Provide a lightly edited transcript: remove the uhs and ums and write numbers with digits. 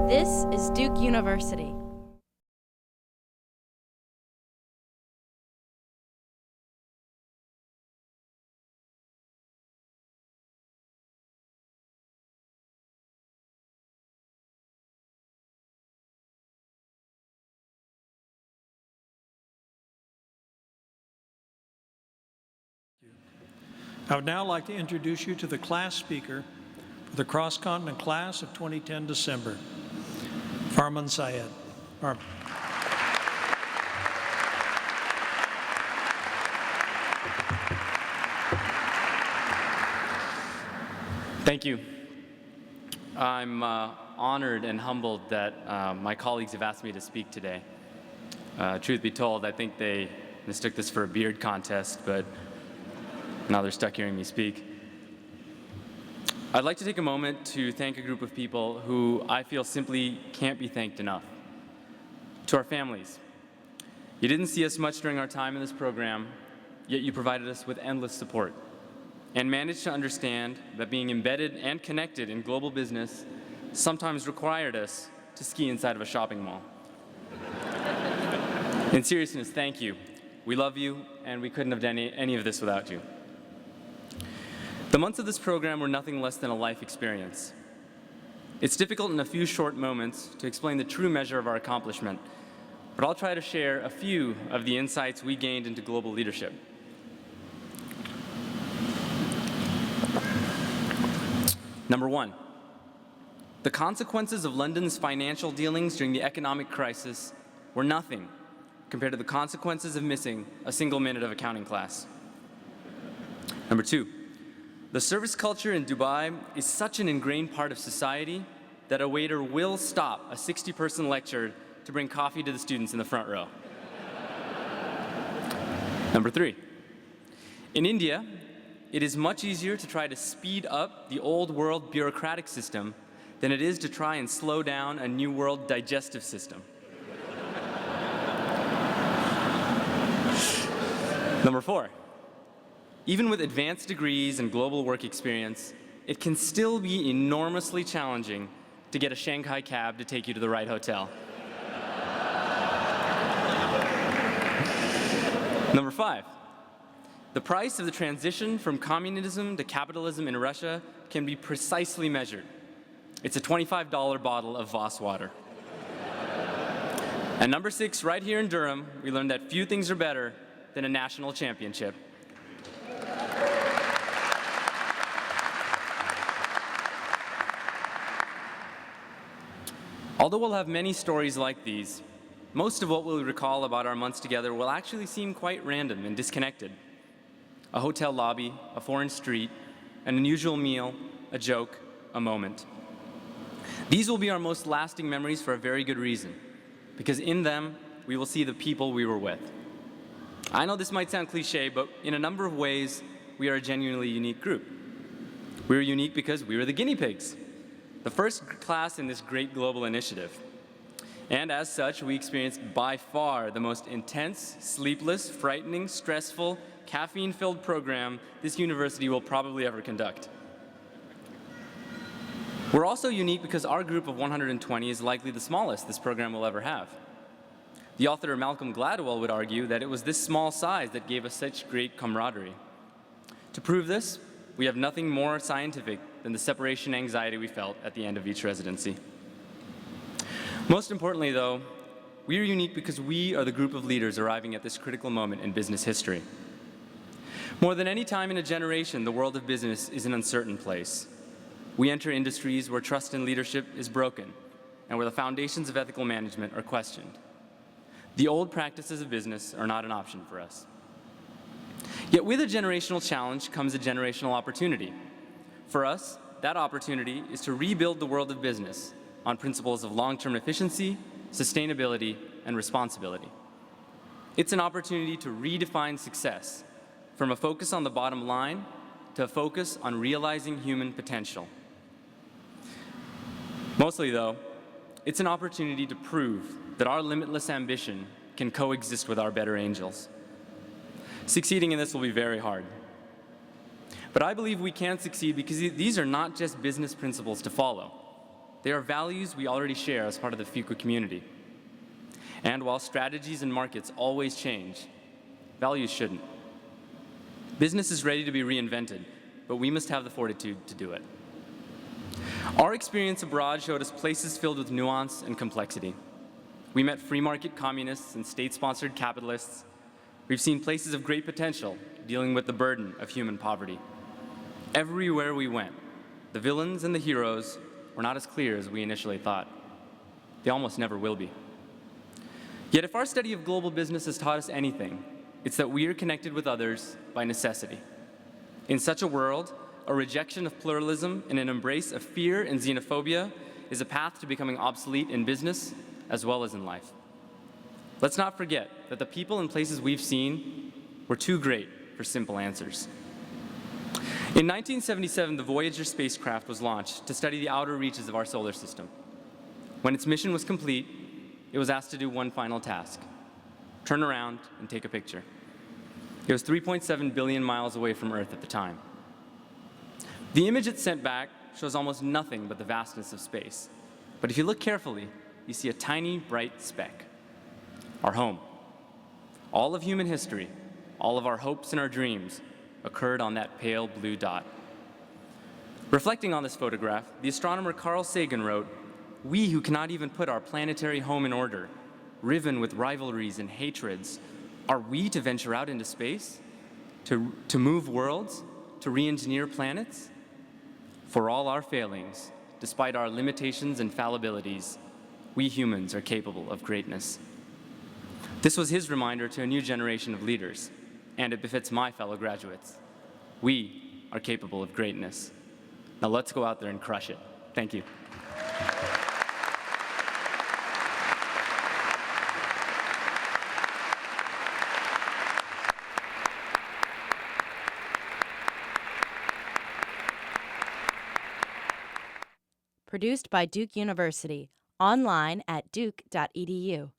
This is Duke University. I would now like to introduce you to the class speaker for the cross-continent class of 2010 December, Farman Syed. Farman. Thank you. I'm honored and humbled that my colleagues have asked me to speak today. Truth be told, I think they mistook this for a beard contest, but now they're stuck hearing me speak. I'd like to take a moment to thank a group of people who I feel simply can't be thanked enough. To our families. You didn't see us much during our time in this program, yet you provided us with endless support and managed to understand that being embedded and connected in global business sometimes required us to ski inside of a shopping mall. In seriousness, thank you. We love you, and we couldn't have done any of this without you. The months of this program were nothing less than a life experience. It's difficult in a few short moments to explain the true measure of our accomplishment, but I'll try to share a few of the insights we gained into global leadership. Number one, the consequences of London's financial dealings during the economic crisis were nothing compared to the consequences of missing a single minute of accounting class. Number two, the service culture in Dubai is such an ingrained part of society that a waiter will stop a 60-person lecture to bring coffee to the students in the front row. Number three, in India, it is much easier to try to speed up the old world bureaucratic system than it is to try and slow down a new world digestive system. Number four, even with advanced degrees and global work experience, it can still be enormously challenging to get a Shanghai cab to take you to the right hotel. Number five, the price of the transition from communism to capitalism in Russia can be precisely measured. It's a $25 bottle of Voss water. And number six, right here in Durham, we learned that few things are better than a national championship. Although we'll have many stories like these, most of what we'll recall about our months together will actually seem quite random and disconnected. A hotel lobby, a foreign street, an unusual meal, a joke, a moment. These will be our most lasting memories for a very good reason, because in them, we will see the people we were with. I know this might sound cliche, but in a number of ways, we are a genuinely unique group. We were unique because we were the guinea pigs, the first class in this great global initiative. And as such, we experienced by far the most intense, sleepless, frightening, stressful, caffeine-filled program this university will probably ever conduct. We're also unique because our group of 120 is likely the smallest this program will ever have. The author Malcolm Gladwell would argue that it was this small size that gave us such great camaraderie. To prove this, we have nothing more scientific than the separation anxiety we felt at the end of each residency. Most importantly, though, we are unique because we are the group of leaders arriving at this critical moment in business history. More than any time in a generation, the world of business is an uncertain place. We enter industries where trust in leadership is broken and where the foundations of ethical management are questioned. The old practices of business are not an option for us. Yet with a generational challenge comes a generational opportunity. For us, that opportunity is to rebuild the world of business on principles of long-term efficiency, sustainability, and responsibility. It's an opportunity to redefine success from a focus on the bottom line to a focus on realizing human potential. Mostly, though, it's an opportunity to prove that our limitless ambition can coexist with our better angels. Succeeding in this will be very hard. But I believe we can succeed because these are not just business principles to follow. They are values we already share as part of the Fuqua community. And while strategies and markets always change, values shouldn't. Business is ready to be reinvented, but we must have the fortitude to do it. Our experience abroad showed us places filled with nuance and complexity. We met free market communists and state-sponsored capitalists. We've seen places of great potential dealing with the burden of human poverty. Everywhere we went, the villains and the heroes were not as clear as we initially thought. They almost never will be. Yet if our study of global business has taught us anything, it's that we are connected with others by necessity. In such a world, a rejection of pluralism and an embrace of fear and xenophobia is a path to becoming obsolete in business as well as in life. Let's not forget that the people and places we've seen were too great for simple answers. In 1977, the Voyager spacecraft was launched to study the outer reaches of our solar system. When its mission was complete, it was asked to do one final task: turn around and take a picture. It was 3.7 billion miles away from Earth at the time. The image it sent back shows almost nothing but the vastness of space. But if you look carefully, you see a tiny, bright speck: our home. All of human history, all of our hopes and our dreams occurred on that pale blue dot. Reflecting on this photograph, the astronomer Carl Sagan wrote, "We who cannot even put our planetary home in order, riven with rivalries and hatreds, are we to venture out into space? To move worlds? To re-engineer planets? For all our failings, despite our limitations and fallibilities, we humans are capable of greatness." This was his reminder to a new generation of leaders, and it befits my fellow graduates. We are capable of greatness. Now let's go out there and crush it. Thank you. Produced by Duke University. Online at duke.edu.